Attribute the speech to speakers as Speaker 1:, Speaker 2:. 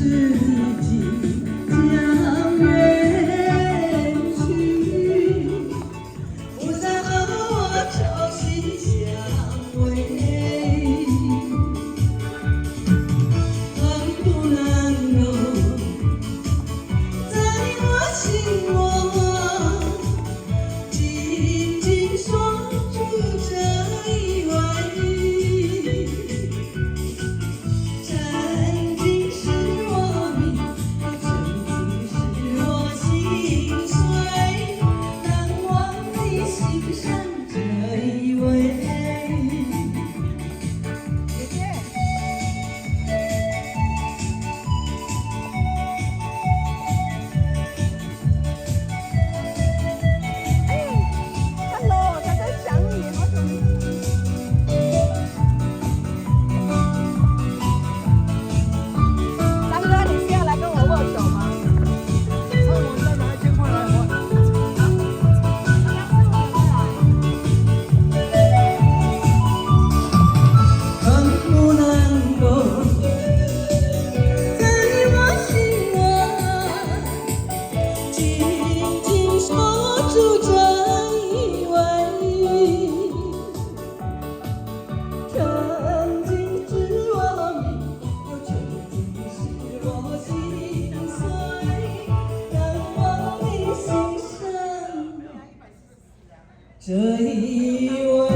Speaker 1: 是你即将远去，不再和我朝夕相偎，能不能够在我心窝紧紧锁住这一位？曾经是我命，也曾经是我心碎，难忘你心上这一位。
Speaker 2: Hello，他在想你，好久没见。大哥，你是要来跟我握手吗？
Speaker 3: 那我再拿1000块来还。
Speaker 1: 能不能够在我心窝紧紧锁住这一位？曾经是我命，又曾经是我心碎，难忘你心上这一位。